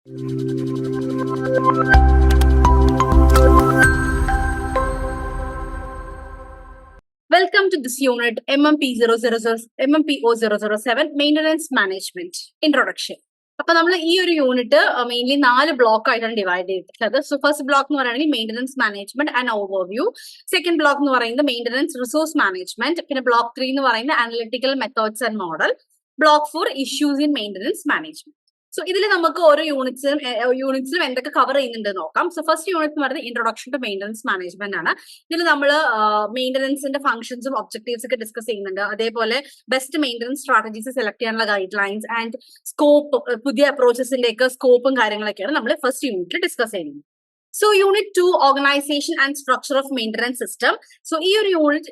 Welcome to this unit MMPO 007 Maintenance Management Introduction. അപ്പൊ നമ്മൾ ഈ ഒരു യൂണിറ്റ് മെയിൻലി 4 ബ്ലോക്ക് ആയിട്ടാണ് ഡിവൈഡ് ചെയ്തിട്ടുള്ളത്. സോ ഫസ്റ്റ് ബ്ലോക്ക് എന്ന് പറയുകയാണെങ്കിൽ maintenance management and overview. Second block എന്ന് പറയുന്നത് മെയിൻ്റനൻസ് റിസോഴ്സ് മാനേജ്മെന്റ്. പിന്നെ ബ്ലോക്ക് 3 എന്ന് പറയുന്നത് analytical methods and model. Block 4 issues in maintenance management. So ഇതിൽ നമുക്ക് ഓരോ യൂണിറ്റ്സിലും എന്തൊക്കെ കവർ ചെയ്യുന്നുണ്ട് നോക്കാം. സോ ഫസ്റ്റ് യൂണിറ്റ് എന്ന് പറയുന്നത് ഇൻട്രൊഡക്ഷൻ ടു മെയിൻ്റനൻസ് മാനേജ്മെന്റ് ആണ്. ഇതിൽ നമ്മൾ മെയിൻ്റനൻസിന്റെ ഫംഗ്ഷൻസും ഒബ്ജക്റ്റീവ്സ് ഒക്കെ ഡിസ്കസ് ചെയ്യുന്നുണ്ട്. അതേപോലെ ബെസ്റ്റ് മെയിൻ്റനൻസ് സ്ട്രാറ്റജീസ് സെലക്ട് ചെയ്യാനുള്ള ഗൈഡ് ലൈൻസ് ആൻഡ് സ്കോപ്പ്, പുതിയ അപ്രോച്ചസിന്റെ ഒക്കെ സ്കോപ്പും കാര്യങ്ങളൊക്കെയാണ് നമ്മൾ ഫസ്റ്റ് യൂണിറ്റിൽ ഡിസ്കസ് ചെയ്യുന്നത്. So unit 2 organization and structure of maintenance system. So ഈ ഒരു യൂണിറ്റ്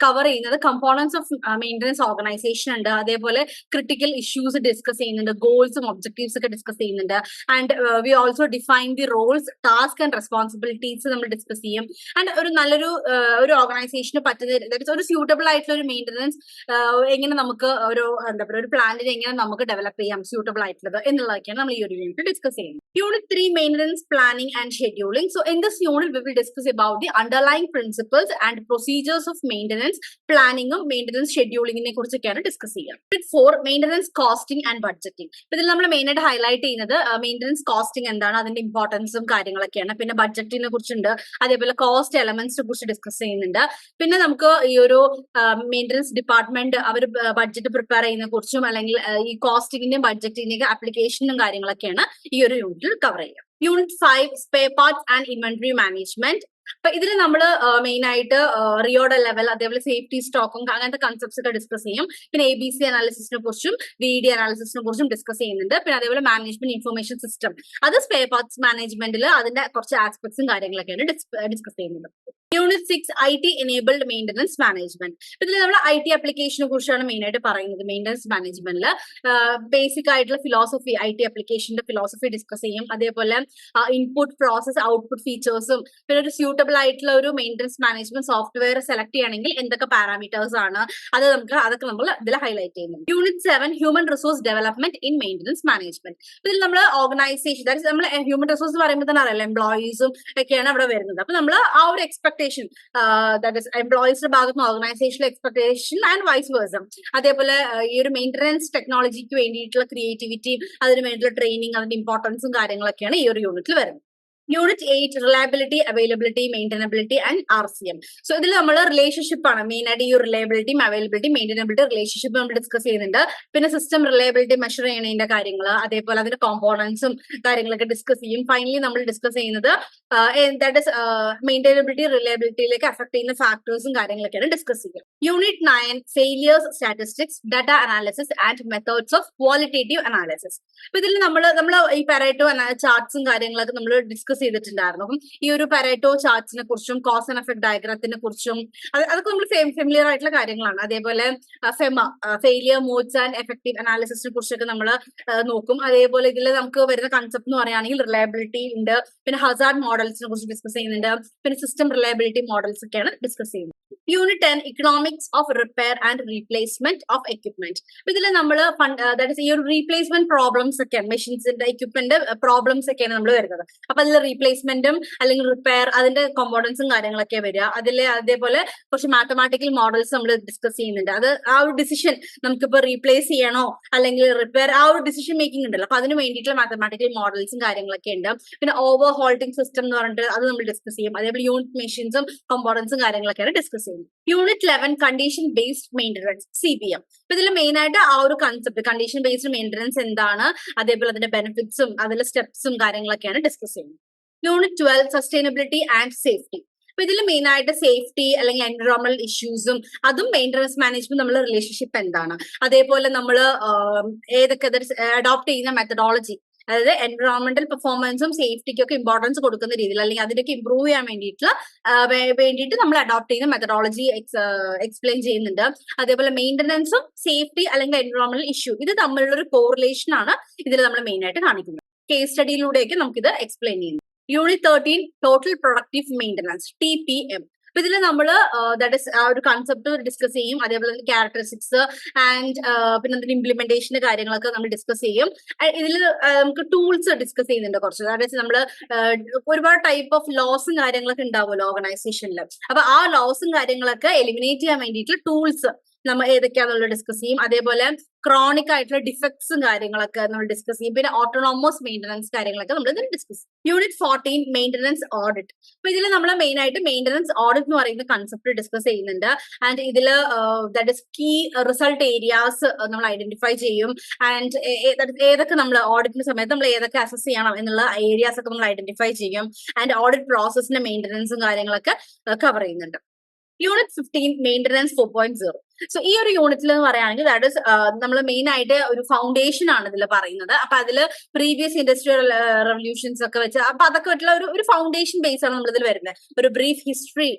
കവർ ചെയ്യുന്നത് കമ്പോണൻസ് ഓഫ് മെയിൻ്റനൻസ് ഓർഗനൈസേഷൻ ഉണ്ട്. അതേപോലെ ക്രിട്ടിക്കൽ ഇഷ്യൂസ് ഡിസ്കസ് ചെയ്യുന്നുണ്ട്, ഗോൾസും ഒബ്ജക്റ്റീവ്സ് ഒക്കെ ഡിസ്കസ് ചെയ്യുന്നുണ്ട്. And we also define the roles, task and responsibilities നമ്മൾ ഡിസ്കസ് ചെയ്യും. ആൻഡ് ഒരു നല്ലൊരു ഒരു ഓർഗനൈസേഷന് പറ്റുന്ന ഒരു സ്യൂട്ടബിൾ ആയിട്ടുള്ള ഒരു മെയിൻ്റനൻസ് എങ്ങനെ നമുക്ക് ഒരു എന്താ പറയുക ഒരു പ്ലാനിനെ എങ്ങനെ നമുക്ക് ഡെവലപ്പ് ചെയ്യാം സ്യൂട്ടബിൾ ആയിട്ടുള്ളത് എന്നുള്ളതൊക്കെയാണ് നമ്മൾ ഈ ഒരു യൂണിറ്റ് ഡിസ്കസ് ചെയ്യുന്നത്. Unit 3 maintenance planning and scheduling. So in this unit we will discuss about the underlying principles and procedures of maintenance planning ഉം maintenance scheduling നെ കുറിച്ചൊക്കെയാണ് ഡിസ്കസ് ചെയ്യുക. Unit 4 maintenance costing and budgeting. ഇതിൽ നമ്മൾ main ആയിട്ട് highlight ചെയ്യുന്നത് maintenance costing എന്താണ്, അതിന്റെ ഇമ്പോർട്ടൻസും കാര്യങ്ങളൊക്കെയാണ്. പിന്നെ ബഡ്ജറ്റിനെ കുറിച്ചുണ്ട്, അതേപോലെ കോസ്റ്റ് എലമെന്റ്സിനെ കുറിച്ച് ഡിസ്കസ് ചെയ്യുന്നുണ്ട്. പിന്നെ നമുക്ക് ഈ ഒരു മെയിൻ്റനൻസ് ഡിപ്പാർട്ട്മെന്റ് അവർ ബഡ്ജറ്റ് പ്രിപ്പയർ ചെയ്യുന്നതിനെ കുറിച്ചും അല്ലെങ്കിൽ ഈ കോസ്റ്റിംഗിന്റെയും ബഡ്ജറ്റിന്റെയും ആപ്ലിക്കേഷനും കാര്യങ്ങളൊക്കെയാണ് ഈ ഒരു യൂണിറ്റിൽ കവർ ചെയ്യുക. Unit 5 spare parts and inventory management. അപ്പൊ ഇതിൽ നമ്മൾ മെയിൻ ആയിട്ട് റിയോർഡർ ലെവൽ, അതേപോലെ സേഫ്റ്റി സ്റ്റോക്കും അങ്ങനത്തെ കൺസെപ്റ്റ്സ് ഒക്കെ ഡിസ്കസ് ചെയ്യും. പിന്നെ ABC അനാലിസിസിനെ കുറിച്ചും VD അനാലിസിസിനെ കുറിച്ചും ഡിസ്കസ് ചെയ്യുന്നുണ്ട്. പിന്നെ അതേപോലെ മാനേജ്മെന്റ് ഇൻഫർമേഷൻ സിസ്റ്റം, അത് സ്പെയർ പാർട്സ് മാനേജ്മെന്റിൽ അതിന്റെ കുറച്ച് ആസ്പെക്ട്സും കാര്യങ്ങളൊക്കെയാണ് ഡിസ്കസ് ചെയ്യുന്നത്. Unit 6 IT enabled maintenance management. ഇതിൽ നമ്മൾ IT ആപ്ലിക്കേഷനെ കുറിച്ചാണ് മെയിൻ ആയിട്ട് പറയുന്നത്. മെയിൻ്റനൻസ് മാനേജ്മെന്റിൽ ബേസിക് ആയിട്ടുള്ള ഫിലോസഫി, IT ആപ്ലിക്കേഷന്റെ ഫിലോസഫി ഡിസ്കസ് ചെയ്യും. അതേപോലെ ഇൻപുട്ട്, പ്രോസസ്, ഔട്ട്പുട്ട് ഫീച്ചേഴ്സും പിന്നെ ഒരു സ്യൂട്ടബിൾ ആയിട്ടുള്ള ഒരു മെയിൻ്റനൻസ് മാനേജ്മെന്റ് സോഫ്റ്റ്വെയർ സെലക്ട് ചെയ്യണമെങ്കിൽ എന്തൊക്കെ പാരാമീറ്റേഴ്സ് ആണ് അതൊക്കെ നമ്മൾ ഇതിൽ ഹൈലൈറ്റ് ചെയ്യുന്നു. Unit 7 human resource development in maintenance management. ഇതിൽ നമ്മൾ ഓർഗനൈസേഷൻ, ദാറ്റ് നമ്മൾ ഹ്യൂമൻ റിസോഴ്സ് പറയുമ്പോൾ തന്നെ അറിയാലോ, എംപ്ലോയീസും ഒക്കെയാണ് അവിടെ വരുന്നത്. അപ്പൊ നമ്മൾ ആ ഒരു എക്സ്പെക്ടേഷൻ, that is എംപ്ലോയീസിന്റെ ഭാഗത്ത് നിന്ന് organisational expectation and vice versa. അതേപോലെ ഈ ഒരു മെയിൻ്റനൻസ് ടെക്നോളജിക്ക് വേണ്ടിയിട്ടുള്ള ക്രിയേറ്റിവിറ്റിയും അതിന് വേണ്ടിയിട്ടുള്ള ട്രെയിനിങ്, അതിന്റെ ഇമ്പോർട്ടൻസും കാര്യങ്ങളൊക്കെയാണ് ഈ ഒരു യൂണിറ്റിൽ വരുന്നത്. Unit 8 reliability, availability, maintainability and RCM. So ഇതിൽ നമ്മൾ റിലേഷൻഷിപ്പ് ആണ് മെയിൻ ആയിട്ട്. ഈ റിലയബിലിറ്റിയും അവൈലബിലിറ്റി, മെയിൻ്റനബിലിറ്റി, റിലേഷൻഷിപ്പ് നമ്മൾ ഡിസ്കസ് ചെയ്യുന്നുണ്ട്. പിന്നെ സിസ്റ്റം റിലയബിലിറ്റി മെഷർ ചെയ്യണതിന്റെ കാര്യങ്ങൾ, അതേപോലെ അതിന്റെ കോമ്പോണൻസും കാര്യങ്ങളൊക്കെ ഡിസ്കസ് ചെയ്യും. ഫൈനലി നമ്മൾ ഡിസ്കസ് ചെയ്യുന്നത് ദാറ്റ് ഇസ് മെയിൻ്റനബിലിറ്റി, റിലയബിലിറ്റിയിലേക്ക് അഫക്ട് ചെയ്യുന്ന ഫാക്ടേഴ്സും കാര്യങ്ങളൊക്കെയാണ് ഡിസ്കസ് ചെയ്യുക. Unit 9 failures, statistics, data analysis and methods of qualitative analysis. അപ്പൊ ഇതിൽ നമ്മൾ ഈ പാരേറ്റോ ചാർട്ട്സും കാര്യങ്ങളൊക്കെ നമ്മൾ ഡിസ്കസ് ചെയ്തിട്ടുണ്ടായിരുന്നു. അപ്പം ഈ ഒരു പാരേറ്റോ ചാർട്ട്സിനെ കുറിച്ചും കോസ് ആൻഡ് എഫക്ട് ഡയഗ്രത്തിനെ കുറിച്ചും അതൊക്കെ നമ്മൾ ഫെമിലിയർ ആയിട്ടുള്ള കാര്യങ്ങളാണ്. അതേപോലെ ഫെയിലിയർ മോഡ്സ് ആൻഡ് എഫക്റ്റീവ് അനാലിസിസിനെ കുറിച്ചൊക്കെ നമ്മൾ നോക്കും. അതേപോലെ ഇതിൽ നമുക്ക് വരുന്ന കൺസെപ്റ്റ് എന്ന് പറയുകയാണെങ്കിൽ റിലയബിലിറ്റി ഉണ്ട്, പിന്നെ ഹസാർഡ് മോഡൽസിനെ കുറിച്ച് ഡിസ്കസ് ചെയ്യുന്നുണ്ട്, പിന്നെ സിസ്റ്റം റിലയബിലിറ്റി മോഡൽസ് ഒക്കെയാണ് ഡിസ്കസ് ചെയ്യുന്നത്. Unit 10 economics of repair and replacement of equipment. ഇതിൽ നമ്മൾ ദാറ്റ് ഇസ് ഈ ഒരു റീപ്ലേസ്മെന്റ് പ്രോബ്ലംസ് ഒക്കെയാണ്, മെഷീൻസിന്റെ എക്യുപ്മെന്റ് പ്രോബ്ലംസ് ഒക്കെയാണ് നമ്മൾ വരുന്നത്. അപ്പൊ അതിൽ റീപ്ലേസ്മെന്റും അല്ലെങ്കിൽ റിപ്പയർ അതിന്റെ കോമ്പോണൻസും കാര്യങ്ങളൊക്കെ വരിക. അതേപോലെ കുറച്ച് മാത്തമാറ്റിക്കൽ മോഡൽസ് നമ്മൾ ഡിസ്കസ് ചെയ്യുന്നുണ്ട്. അത് ആ ഒരു ഡിസിഷൻ നമുക്കിപ്പോ റീപ്ലേസ് ചെയ്യണോ അല്ലെങ്കിൽ റിപ്പയർ, ആ ഒരു ഡിസിഷൻ മേക്കിംഗ് ഉണ്ടല്ലോ, അപ്പൊ അതിന് വേണ്ടിയിട്ടുള്ള മാത്തമാറ്റിക്കൽ മോഡൽസും കാര്യങ്ങളൊക്കെ ഉണ്ട്. പിന്നെ ഓവർ ഹോൾട്ടിംഗ് സിസ്റ്റം എന്ന് പറഞ്ഞിട്ട് അത് നമ്മൾ ഡിസ്കസ് ചെയ്യും. അതേപോലെ യൂണിറ്റ് മെഷീൻസും കോമ്പോണൻസും കാര്യങ്ങളൊക്കെയാണ് ഡിസ്കസ് ചെയ്യുന്നത്. Unit 11 condition based maintenance, CBM. അപ്പൊ ഇതിൽ മെയിൻ ആയിട്ട് ആ ഒരു കൺസെപ്റ്റ് കണ്ടീഷൻ ബേസ്ഡ് മെയിൻ്റനൻസ് എന്താണ്, അതേപോലെ അതിന്റെ ബെനിഫിറ്റ്സും അതിലെ സ്റ്റെപ്സും കാര്യങ്ങളൊക്കെയാണ് ഡിസ്കസ് ചെയ്യുന്നത്. Unit 12 sustainability and safety. അപ്പൊ ഇതിൽ മെയിൻ ആയിട്ട് സേഫ്റ്റി അല്ലെങ്കിൽ എൻവയോൺമെന്റൽ ഇഷ്യൂസും അതും മെയിൻ്റനൻസ് മാനേജ്മെന്റ് നമ്മൾ റിലേഷൻഷിപ്പ് എന്താണ്, അതേപോലെ നമ്മൾ ഏതൊക്കെ അഡോപ്റ്റ് ചെയ്യുന്ന മെത്തഡോളജി, അതായത് എൻവയോൺമെന്റൽ പെർഫോമൻസും സേഫ്റ്റിക്കും ഒക്കെ ഇമ്പോർട്ടൻസ് കൊടുക്കുന്ന രീതിയിൽ അല്ലെങ്കിൽ അതിനൊക്കെ ഇമ്പ്രൂവ് ചെയ്യാൻ വേണ്ടിയിട്ട് നമ്മൾ അഡോപ്റ്റ് ചെയ്യുന്ന മെത്തഡോളജി എക്സ്പ്ലെയിൻ ചെയ്യുന്നുണ്ട്. അതേപോലെ മെയിൻ്റനൻസും സേഫ്റ്റി അല്ലെങ്കിൽ എൻവയോൺമെന്റൽ ഇഷ്യൂ ഇത് തമ്മിലുള്ള ഒരു കോറിലേഷൻ ആണ് ഇതിൽ നമ്മൾ മെയിൻ ആയിട്ട് കാണിക്കുന്നത്. കേസ് സ്റ്റഡിയിലൂടെയൊക്കെ നമുക്കിത് എക്സ്പ്ലെയിൻ ചെയ്യുന്നു. Unit 13 total productive maintenance, TPM. അപ്പൊ ഇതിൽ നമ്മൾ ദാറ്റ് ഇസ് ആ ഒരു കൺസെപ്റ്റ് ഡിസ്കസ് ചെയ്യും, അതേപോലെ തന്നെ ക്യാരക്ടറിസ്റ്റിക്സ് ആൻഡ് പിന്നെ അതിന്റെ ഇംപ്ലിമെന്റേഷന്റെ കാര്യങ്ങളൊക്കെ നമ്മൾ ഡിസ്കസ് ചെയ്യും. ഇതിൽ നമുക്ക് ടൂൾസ് ഡിസ്കസ് ചെയ്യുന്നുണ്ട് കുറച്ച്. അതായത് നമ്മൾ ഒരുപാട് ടൈപ്പ് ഓഫ് ലോസും കാര്യങ്ങളൊക്കെ ഉണ്ടാവുമല്ലോ ഓർഗനൈസേഷനിൽ. അപ്പൊ ആ ലോസും കാര്യങ്ങളൊക്കെ എലിമിനേറ്റ് ചെയ്യാൻ വേണ്ടിയിട്ടുള്ള ടൂൾസ് നമ്മൾ ഏതൊക്കെയാണെന്നുള്ളത് ഡിസ്കസ് ചെയ്യും. അതേപോലെ ക്രോണിക് ആയിട്ടുള്ള ഡിഫക്ട്സും കാര്യങ്ങളൊക്കെ നമ്മൾ ഡിസ്കസ് ചെയ്യും. പിന്നെ ഓട്ടോണോമസ് മെയിൻ്റനൻസ് കാര്യങ്ങളൊക്കെ നമ്മൾ ഇതിൽ ഡിസ്കസ് ചെയ്യും. Unit 14 maintenance audit. അപ്പൊ ഇതിൽ നമ്മൾ മെയിൻ ആയിട്ട് മെയിൻ്റനൻസ് ഓഡിറ്റ് എന്ന് പറയുന്ന കൺസെപ്റ്റ് ഡിസ്കസ് ചെയ്യുന്നുണ്ട്. ആൻഡ് ഇതിൽ that is key result areas നമ്മൾ ഐഡന്റിഫൈ ചെയ്യും. ആൻഡ് ഏതൊക്കെ നമ്മൾ ഓഡിറ്റിന്റെ സമയത്ത് നമ്മൾ ഏതൊക്കെ അസസ് ചെയ്യണം എന്നുള്ള ഏരിയാസ് ഒക്കെ നമ്മൾ ഐഡന്റിഫൈ ചെയ്യും. ആൻഡ് ഓഡിറ്റ് പ്രോസസ്സിന്റെ മെയിൻ്റനൻസും കാര്യങ്ങളൊക്കെ കവർ ചെയ്യുന്നുണ്ട്. Unit 15 maintenance 4.0. സോ ഈ ഒരു യൂണിറ്റിൽ എന്ന് പറയുകയാണെങ്കിൽ ദാറ്റ് ഇസ് നമ്മൾ മെയിൻ ആയിട്ട് ഒരു ഫൗണ്ടേഷൻ ആണ് ഇതിൽ പറയുന്നത്. അപ്പൊ അതിൽ പ്രീവിയസ് ഇൻഡസ്ട്രിയൽ റെവല്യൂഷൻസ് ഒക്കെ വെച്ച് അപ്പൊ അതൊക്കെ വെച്ചുള്ള ഒരു ഫൗണ്ടേഷൻ ബേസ് ആണ് നമ്മൾ ഇതിൽ വരുന്നത്. ഒരു ബ്രീഫ് ഹിസ്റ്ററി,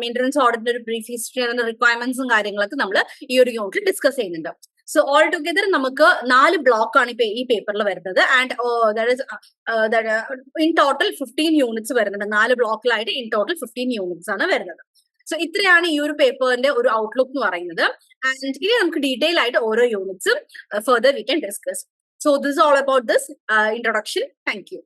മെയിൻ്റനൻസ് ഓഡിറ്റിന്റെ ഒരു ബ്രീഫ് ഹിസ്റ്ററി, അതിന്റെ റിക്വയർമെന്റ്സും കാര്യങ്ങളൊക്കെ നമ്മൾ ഈ ഒരു യൂണിറ്റിൽ ഡിസ്കസ് ചെയ്യുന്നുണ്ട്. സോ ഓൾ ടുഗെദർ നമുക്ക് 4 ബ്ലോക്ക് ആണ് ഈ പേപ്പറിൽ വരുന്നത്. ആൻഡ് ഇൻ ടോട്ടൽ 15 യൂണിറ്റ്സ് വരുന്നുണ്ട്. 4 ബ്ലോക്കിലായിട്ട് ഇൻ ടോട്ടൽ 15 യൂണിറ്റ്സ് ആണ് വരുന്നത്. സോ ഇത്രയാണ് ഈ ഒരു പേപ്പറിന്റെ ഒരു ഔട്ട്ലുക്ക് എന്ന് പറയുന്നത്. ആൻഡ് ഇനി നമുക്ക് ഡീറ്റെയിൽ ആയിട്ട് ഓരോ യൂണിറ്റ്സും further we can discuss. So this all about this introduction. Thank U.